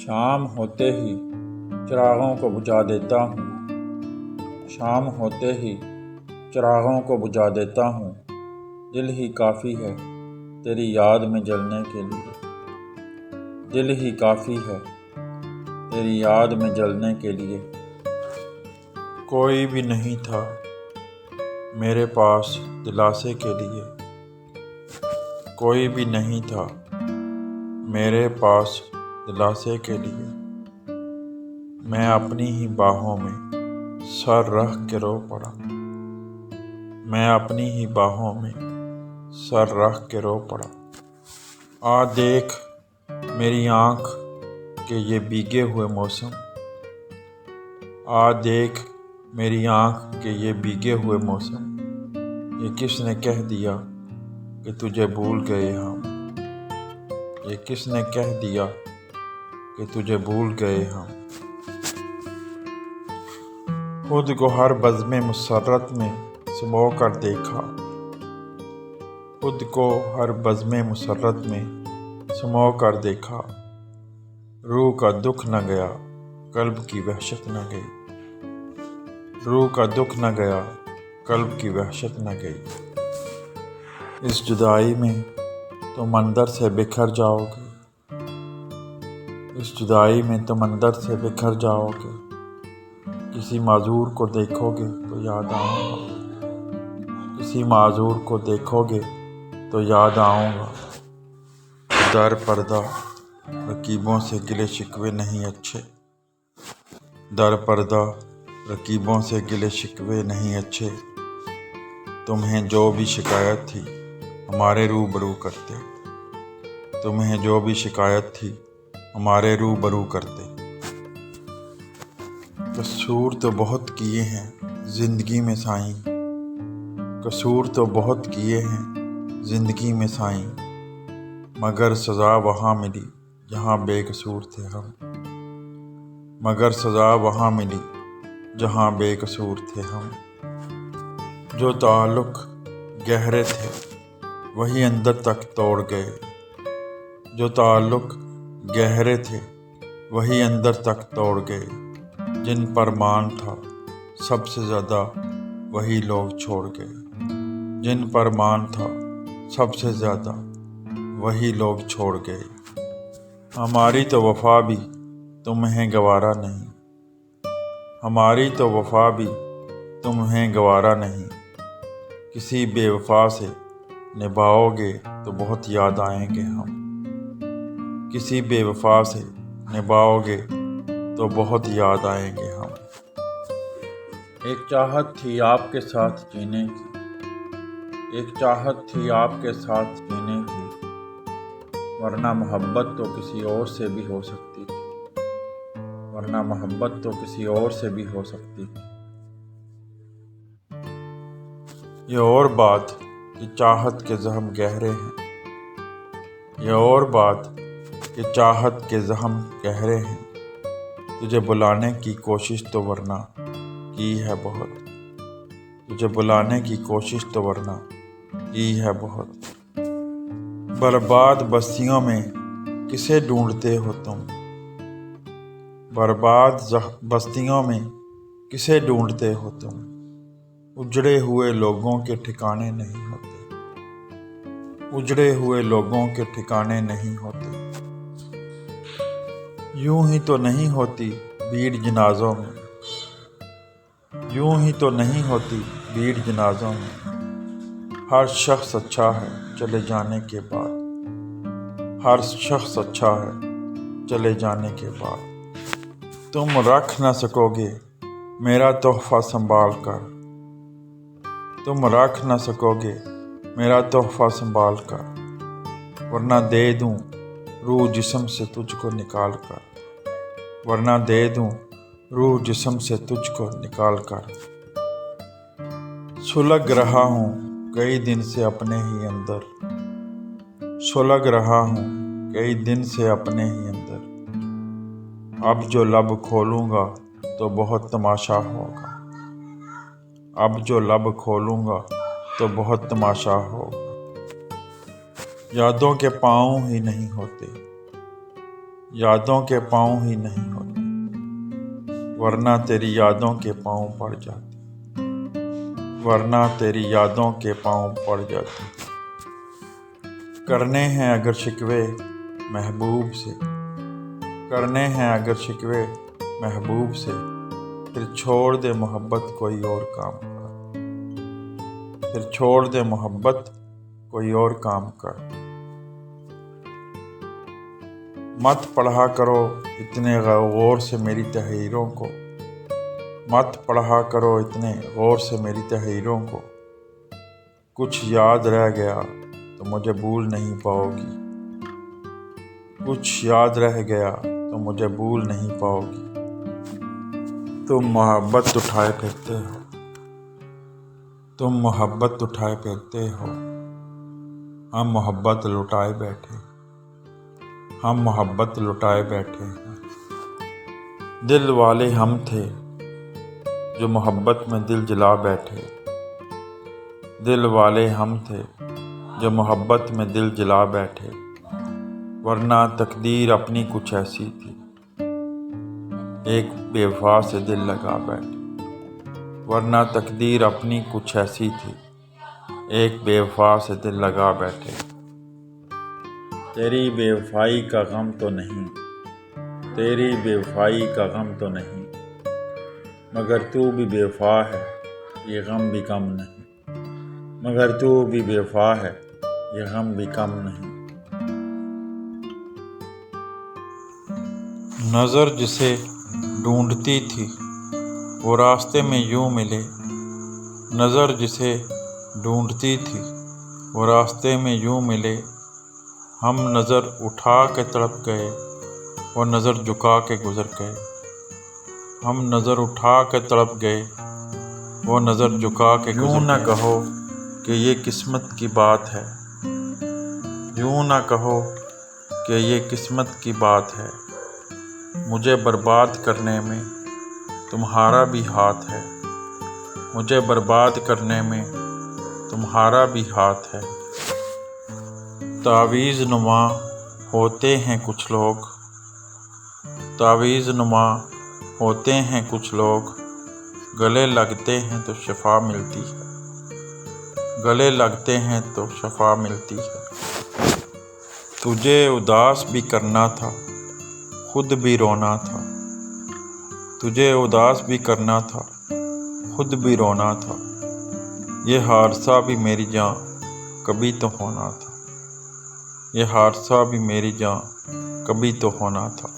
شام ہوتے ہی چراغوں کو بجھا دیتا ہوں، شام ہوتے ہی چراغوں کو بجھا دیتا ہوں، دل ہی کافی ہے تیری یاد میں جلنے کے لیے، دل ہی کافی ہے تیری یاد میں جلنے کے لیے۔ کوئی بھی نہیں تھا میرے پاس دلاسے کے لیے، کوئی بھی نہیں تھا میرے پاس دلاسے کے لیے، میں اپنی ہی باہوں میں سر رکھ کے رو پڑا، میں اپنی ہی باہوں میں سر رکھ کے رو پڑا۔ آ دیکھ میری آنکھ کے یہ بھیگے ہوئے موسم، آ دیکھ میری آنکھ کے یہ بھیگے ہوئے موسم، یہ کس نے کہہ دیا کہ تجھے بھول گئے ہم، یہ کس نے کہہ دیا کہ تجھے بھول گئے ہم۔ خود کو ہر بزم مسرت میں سمو کر دیکھا، خود کو ہر بزم مسرت میں سمو کر دیکھا، روح کا دکھ نہ گیا قلب کی وحشت نہ گئی، روح کا دکھ نہ گیا قلب کی وحشت نہ گئی۔ اس جدائی میں تم اندر سے بکھر جاؤ گے، اس جدائی میں تم اندر سے بکھر جاؤ گے، کسی معذور کو دیکھو گے تو یاد آؤں گا، کسی معذور کو دیکھو گے تو یاد آؤں گا۔ در پردہ رقیبوں سے گلے شکوے نہیں اچھے، در پردہ رقیبوں سے گلے شکوے نہیں اچھے، تمہیں جو بھی شکایت تھی ہمارے روبرو کرتے، تمہیں جو بھی شکایت تھی ہمارے روبرو کرتے۔ قصور تو بہت کیے ہیں زندگی میں سائیں، قصور تو بہت کیے ہیں زندگی میں سائیں، مگر سزا وہاں ملی جہاں بے قصور تھے ہم، مگر سزا وہاں ملی جہاں بے قصور تھے ہم۔ جو تعلق گہرے تھے وہی اندر تک توڑ گئے، جو تعلق گہرے تھے وہی اندر تک توڑ گئے، جن پر مان تھا سب سے زیادہ وہی لوگ چھوڑ گئے، جن پر مان تھا سب سے زیادہ وہی لوگ چھوڑ گئے۔ ہماری تو وفا بھی تمہیں گوارا نہیں، ہماری تو وفا بھی تمہیں گوارا نہیں، کسی بے وفا سے نبھاؤ گے تو بہت یاد آئیں گے ہم، کسی بے وفا سے نبھاؤ گے تو بہت یاد آئیں گے ہم۔ ایک چاہت تھی آپ کے ساتھ جینے کی، ایک چاہت تھی آپ کے ساتھ جینے کی، ورنہ محبت تو کسی اور سے بھی ہو سکتی تھی، ورنہ محبت تو کسی اور سے بھی ہو سکتی تھی۔ یہ اور بات کہ چاہت کے زخم گہرے ہیں، یہ اور بات کہ چاہت کے زخم گہرے ہیں، تجھے بلانے کی کوشش تو ورنہ کی ہے بہت، تجھے بلانے کی کوشش تو ورنہ کی ہے بہت۔ برباد بستیوں میں کسے ڈھونڈتے ہو تم، برباد بستیوں میں کسے ڈھونڈتے ہو تم، اجڑے ہوئے لوگوں کے ٹھکانے نہیں ہوتے، اجڑے ہوئے لوگوں کے ٹھکانے نہیں ہوتے۔ یوں ہی تو نہیں ہوتی بھیڑ جنازوں میں، یوں ہی تو نہیں ہوتی بھیڑ جنازوں میں، ہر شخص اچھا ہے چلے جانے کے بعد، ہر شخص اچھا ہے چلے جانے کے بعد۔ تم رکھ نہ سکو گے میرا تحفہ سنبھال کر، تم رکھ نہ سکو گے میرا تحفہ سنبھال کر، ورنہ دے دوں روح جسم سے تجھ کو نکال کر، ورنہ دے دوں روح جسم سے تجھ کو نکال کر۔ سلگ رہا ہوں کئی دن سے اپنے ہی اندر، سلگ رہا ہوں کئی دن سے اپنے ہی اندر، اب جو لب کھولوں گا تو بہت تماشا ہوگا، اب جو لب کھولوں گا تو بہت تماشا ہوگا۔ یادوں کے پاؤں ہی نہیں ہوتے، یادوں کے پاؤں ہی نہیں ہوتے، ورنہ تیری یادوں کے پاؤں پڑ جاتے، ورنہ تیری یادوں کے پاؤں پڑ جاتے۔ کرنے ہیں اگر شکوے محبوب سے، کرنے ہیں اگر شکوے محبوب سے، پھر چھوڑ دے محبت کوئی اور کام کر، پھر چھوڑ دے محبت کوئی اور کام کر۔ مت پڑھا کرو اتنے غور سے میری تحریروں کو، مت پڑھا کرو اتنے غور سے میری تحریروں کو، کچھ یاد رہ گیا تو مجھے بھول نہیں پاؤ گی، کچھ یاد رہ گیا تو مجھے بھول نہیں پاؤ گی۔ تم محبت اٹھائے پھرتے ہو، تم محبت اٹھائے پھرتے ہو، ہم محبت لٹائے بیٹھے، ہم محبت لٹائے بیٹھے ہیں۔ دل والے ہم تھے جو محبت میں دل جلا بیٹھے، دل والے ہم تھے جو محبت میں دل جلا بیٹھے، ورنہ تقدیر اپنی کچھ ایسی تھی، ایک بے وفا سے دل لگا بیٹھے، ورنہ تقدیر اپنی کچھ ایسی تھی، ایک بے وفا سے دل لگا بیٹھے۔ تیری بے وفائی کا غم تو نہیں، تیری بے وفائی کا غم تو نہیں، مگر تو بھی بے وفا ہے یہ غم بھی کم نہیں، مگر تو بھی بے وفا ہے یہ غم بھی کم نہیں۔ نظر جسے ڈھونڈتی تھی وہ راستے میں یوں ملے، نظر جسے ڈھونڈتی تھی وہ راستے میں یوں ملے، ہم نظر اٹھا کے تڑپ گئے وہ نظر جھکا کے گزر گئے، ہم نظر اٹھا کے تڑپ گئے وہ نظر جھکا کے گزر گئے۔ یوں نہ کہو کہ یہ قسمت کی بات ہے، یوں نہ کہو کہ یہ قسمت کی بات ہے، مجھے برباد کرنے میں تمہارا بھی ہاتھ ہے، مجھے برباد کرنے میں تمہارا بھی ہاتھ ہے۔ تعویذ نما ہوتے ہیں کچھ لوگ، تعویذ نما ہوتے ہیں کچھ لوگ، گلے لگتے ہیں تو شفا ملتی ہے، گلے لگتے ہیں تو شفا ملتی ہے۔ تجھے اداس بھی کرنا تھا خود بھی رونا تھا، تجھے اداس بھی کرنا تھا خود بھی رونا تھا، یہ حادثہ بھی میری جاں کبھی تو ہونا تھا، یہ حادثہ بھی میری جاں کبھی تو ہونا تھا۔